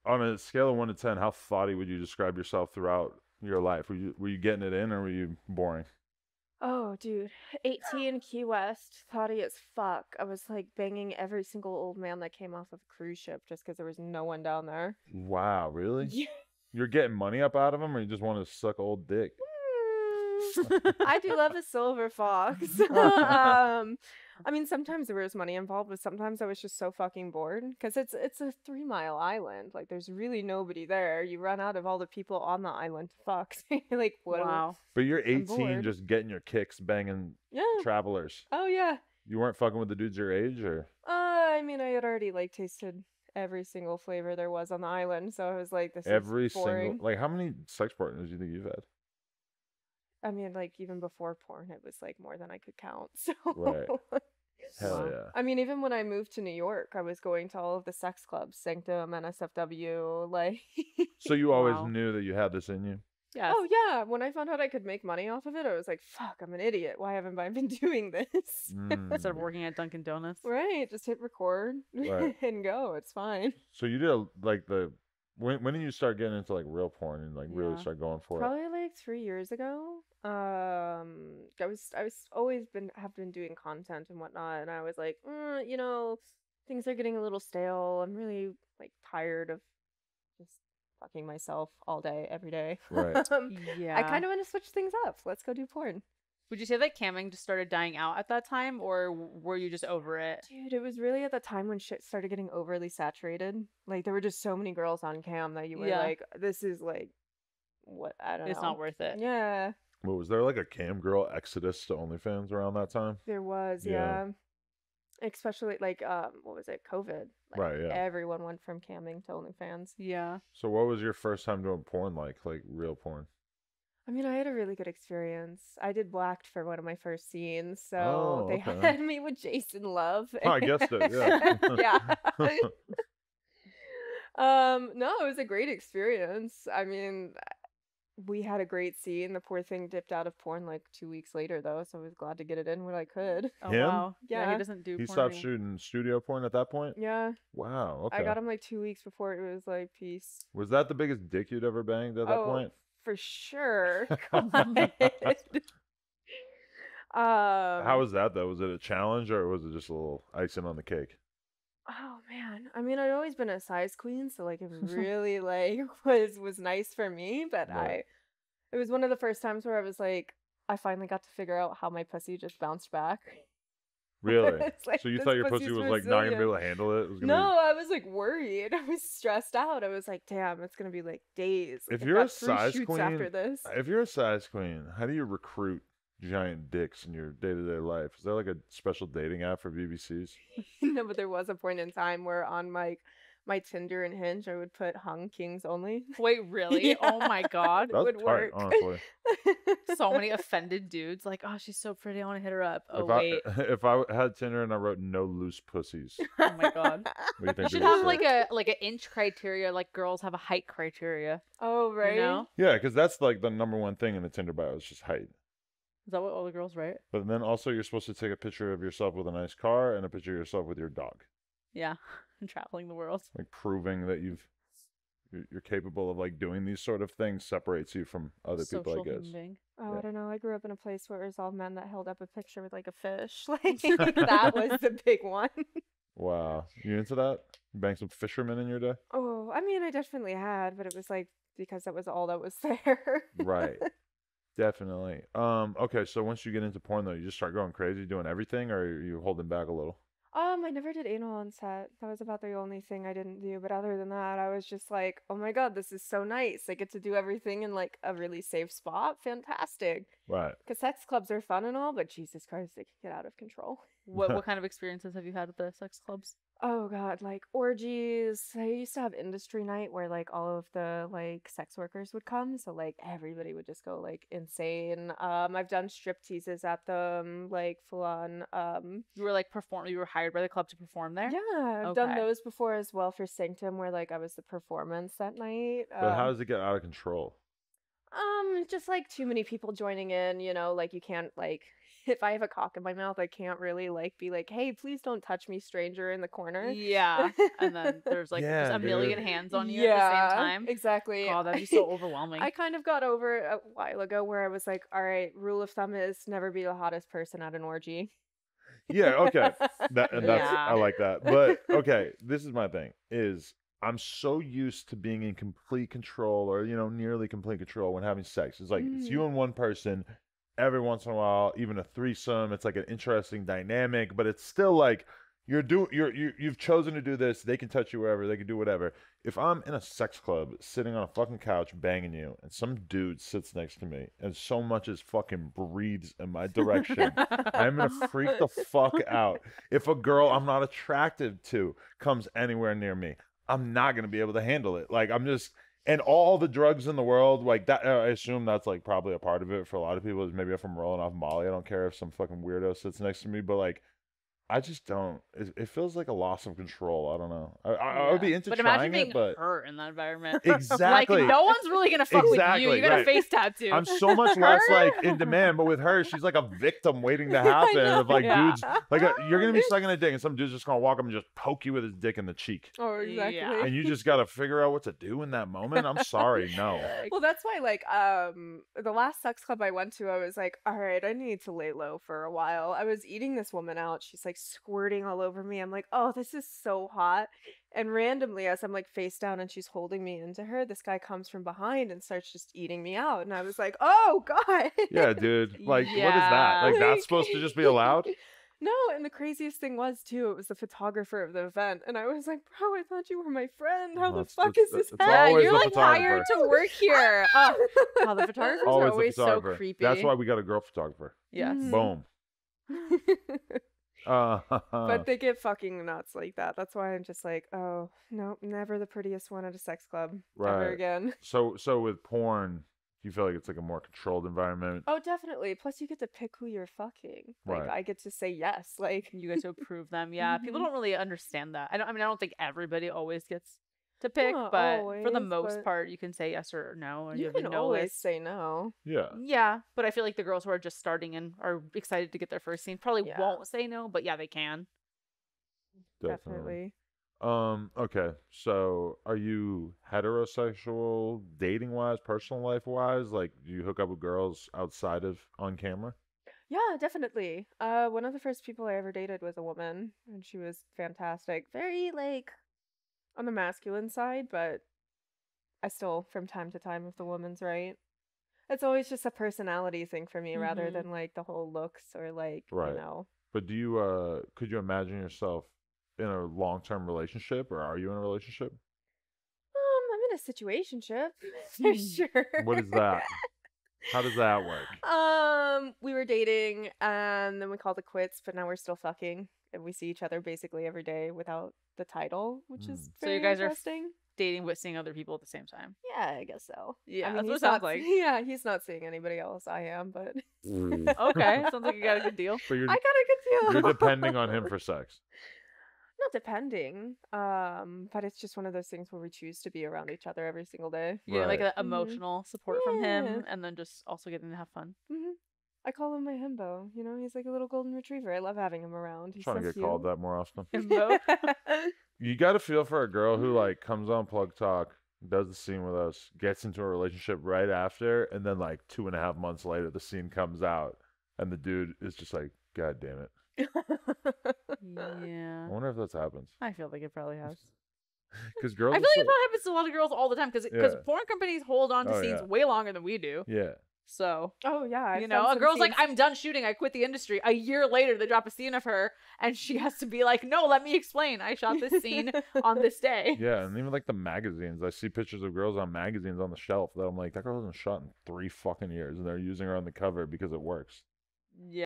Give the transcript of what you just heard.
On a scale of 1 to 10, how thoughty would you describe yourself throughout your life? Were you getting it in, or were you boring? Oh, dude. 18, Key West, thoughty as fuck. I was like banging every single old man that came off of a cruise ship just because there was no one down there. Wow, really? Yeah. You're getting money up out of them, or you just want to suck old dick? I do love a silver fox. I mean, sometimes there was money involved, but sometimes I was just so fucking bored because it's a 3 mile island. Like, there's really nobody there. You run out of all the people on the island to fuck. So you're like, what? Wow. But you're I'm 18, bored. just getting your kicks, banging Yeah. travelers. Oh yeah. You weren't fucking with the dudes your age, or I mean, I had already like tasted every single flavor there was on the island, so I was like, this every is single. boring. Like, how many sex partners do you think you've had? I mean, like even before porn, it was like more than I could count. So Right. Hell Wow. yeah. I mean, even when I moved to New York, I was going to all of the sex clubs, Sanctum, NSFW, like. So you always Wow. knew that you had this in you? Yes. Oh yeah, when I found out I could make money off of it, I was like, "Fuck, I'm an idiot. Why haven't I been doing this?" Instead of Mm, working at Dunkin' Donuts. Right, just hit record Right. and go. It's fine. So you did like the when did you start getting into like real porn and like really Yeah. start going for it? Probably like 3 years ago. I was always have been doing content and whatnot, and I was like, you know, things are getting a little stale. I'm really like tired of just fucking myself all day, every day. Right. Yeah. I kind of want to switch things up. Let's go do porn. Would you say that camming just started dying out at that time, or were you just over it? Dude, it was really at the time when shit started getting overly saturated. Like there were just so many girls on cam that you were Yeah. like, this is like, what, I don't know. It's not worth it. Yeah, What was there like a cam girl exodus to OnlyFans around that time? there was. Yeah. Yeah. Especially like what was it, COVID? Like, Right, yeah. everyone went from camming to OnlyFans. Yeah. So what was your first time doing porn like real porn? I mean, I had a really good experience. I did Blacked for one of my first scenes, so Oh, they okay. had me with Jason Love. Oh, I guessed it, yeah. Yeah. No, it was a great experience. I mean, we had a great scene. The poor thing dipped out of porn like 2 weeks later, though, so I was glad to get it in when I could. Oh Him? wow. Yeah. Yeah. He doesn't do. He porn stopped anymore. shooting studio porn at that point? Yeah, Wow, okay. I got him like 2 weeks before it was like peace. Was that the biggest dick you'd ever banged at that Oh, point? for sure. God. How was that though? Was it a challenge or was it just a little icing on the cake? Oh man, I mean, I'd always been a size queen, so like it really like was nice for me. But Right. it was one of the first times where I was like, I finally got to figure out how my pussy just bounced back. Really? It's like, So you this thought your pussy pussy's was like not gonna be resilient. able to handle it? It was gonna No, I was like worried. I was stressed out. I was like, damn, it's gonna be like days. If I've you're a got 3 size shoots queen, after this. if you're a size queen, how do you recruit giant dicks in your day-to-day life? Is there like a special dating app for BBCs? No, but there was a point in time where on my Tinder and Hinge, I would put hung kings only. Wait, really? Oh my god. That's would tight, work. honestly. So many offended dudes like, oh, she's so pretty. I want to hit her up. Oh if wait. if I had Tinder and I wrote no loose pussies, Oh my god. what do you You think? should they would have say? like an inch criteria, like girls have a height criteria. Oh, right. You know? Yeah, because that's like the number one thing in the Tinder bio is just height. Is that what all the girls write? But then also you're supposed to take a picture of yourself with a nice car and a picture of yourself with your dog, Yeah. And traveling the world. like proving that you're capable of like doing these sort of things separates you from other people, I Social guess. human being. Oh, Yeah. I don't know. I grew up in a place where it was all men that held up a picture with like a fish. Like that was the big one. Wow, you into that? You bang some fishermen in your day? Oh, I mean, I definitely had, but it was like because that was all that was there. Right. Definitely. Okay, so once you get into porn though, you just start going crazy doing everything, or are you holding back a little? I never did anal on set. That was about the only thing I didn't do. But other than that, I was just like, oh my God, this is so nice. I get to do everything in like a really safe spot. Fantastic. Right. Because sex clubs are fun and all, but Jesus Christ, they can get out of control. What kind of experiences have you had at the sex clubs? Oh God, like orgies. I used to have industry night where like all of the like sex workers would come, so like everybody would just go like insane. I've done strip teases at them, like full on. You were like you were hired by the club to perform there? Yeah, I've done Okay. those before as well for Sanctum, where like I was the performance that night. But how does it get out of control? Just like too many people joining in, you know, like you can't like if I have a cock in my mouth, I can't really like be like, hey, please don't touch me, stranger in the corner. Yeah. And then there's like just Yeah, a million dude. hands on you at the same time. Exactly. God, that'd be so overwhelming. I kind of got over it a while ago where I was like, all right, rule of thumb is never be the hottest person at an orgy. Yeah, okay. That's Yeah. I like that. But okay, this is my thing is I'm so used to being in complete control or nearly complete control when having sex. It's like it's you and one person every once in a while, even a threesome, it's like an interesting dynamic, but it's still like you've chosen to do this, they can touch you wherever, they can do whatever. If I'm in a sex club sitting on a fucking couch banging you and some dude sits next to me and so much as fucking breathes in my direction, I'm gonna freak the fuck out. If a girl I'm not attracted to comes anywhere near me, I'm not gonna be able to handle it. Like I'm just and all the drugs in the world, like that, I assume that's like probably a part of it for a lot of people. Is maybe if I'm rolling off Molly, I don't care if some fucking weirdo sits next to me, but like I just don't. It feels like a loss of control. I don't know. I would be into But trying imagine being it, but hurt in that environment. exactly. Like no one's really gonna fuck with you. Exactly, You got a right. face tattoo. I'm so much less like in demand, but with her, she's like a victim waiting to happen. Of like Yeah. dudes, like you're gonna be sucking a dick, and some dude's just gonna walk up and just poke you with his dick in the cheek, Oh, exactly. Yeah. and you just gotta figure out what to do in that moment. I'm sorry, no. Well, that's why, like, the last sex club I went to, I was like, all right, I need to lay low for a while. I was eating this woman out. She's like squirting all over me. I'm like, oh, this is so hot. And randomly, as I'm like face down and she's holding me into her, this guy comes from behind and starts just eating me out. And I was like, oh, God. Yeah, dude. Like, what is Yeah. that? Like, Like- that's supposed to just be allowed? No, and the craziest thing was too, it was the photographer of the event, and I was like, "Bro, I thought you were my friend. How Well, the fuck it's- is this it's happening?" Yeah, always you're the like hired photographer. to work here. Oh, God, the photographers Always are the always so photographer. creepy. That's why we got a girl photographer. Yes. Mhm. Boom. But they get fucking nuts like that. That's why I'm just like, oh no, never the prettiest one at a sex club ever Right. again. so with porn, you feel like it's like a more controlled environment. Oh, definitely. Plus, you get to pick who you're fucking. Like, Right. I get to say yes. Like, You get to approve them. Yeah, people Mhm. don't really understand that. I don't think everybody always gets to pick, Not but for the always, most but part, you can say yes or no, or you you have a can no always list. say no. Yeah. Yeah, but I feel like the girls who are just starting and are excited to get their first scene probably Yeah. won't say no, but yeah, they can. Definitely. Okay. So are you heterosexual dating wise, personal life wise? Like, do you hook up with girls outside of on camera? Yeah, definitely. One of the first people I ever dated was a woman, and she was fantastic. Very like on the masculine side, but I still, from time to time, if the woman's right, it's always just a personality thing for me rather Mhm. than like the whole looks or like Right. you know. But do you could you imagine yourself in a long-term relationship, or are you in a relationship? I'm in a situationship for sure. What is that? How does that work? We were dating and then we called it quits, but now we're still fucking and we see each other basically every day without the title, which is So you very guys are interesting. Dating but seeing other people at the same time. Yeah, I guess so. Yeah, I mean, that's what it he's sounds not, like. Yeah, he's not seeing anybody else. I am, but Okay, sounds like you got a good deal. But I got a good deal. you're depending on him for sex. Not depending, but it's just one of those things where we choose to be around each other every single day. You get like Right. an emotional support from Yeah. him, and then just also getting to have fun. hmm I call him my himbo. You know, he's like a little golden retriever. I love having him around. He's Trying to so get called that more often. Himbo. You got to feel for a girl who like comes on Plug Talk, does the scene with us, gets into a relationship right after, and then like 2.5 months later, the scene comes out, and the dude is just like, "God damn it!" Yeah, I wonder if that happens. I feel like it probably has. Because girls, I are feel like so- it probably happens to a lot of girls all the time because Yeah. porn companies hold on to Oh, scenes yeah. way longer than we do. yeah, So Oh yeah, I've you done know, a some girl's like, scenes- "I'm done shooting. I quit the industry." A year later, they drop a scene of her, and she has to be like, "No, let me explain. I shot this scene on this day." yeah, and even like the magazines, I see pictures of girls on magazines on the shelf that I'm like, that girl hasn't shot in 3 fucking years, and they're using her on the cover because it works. Yeah.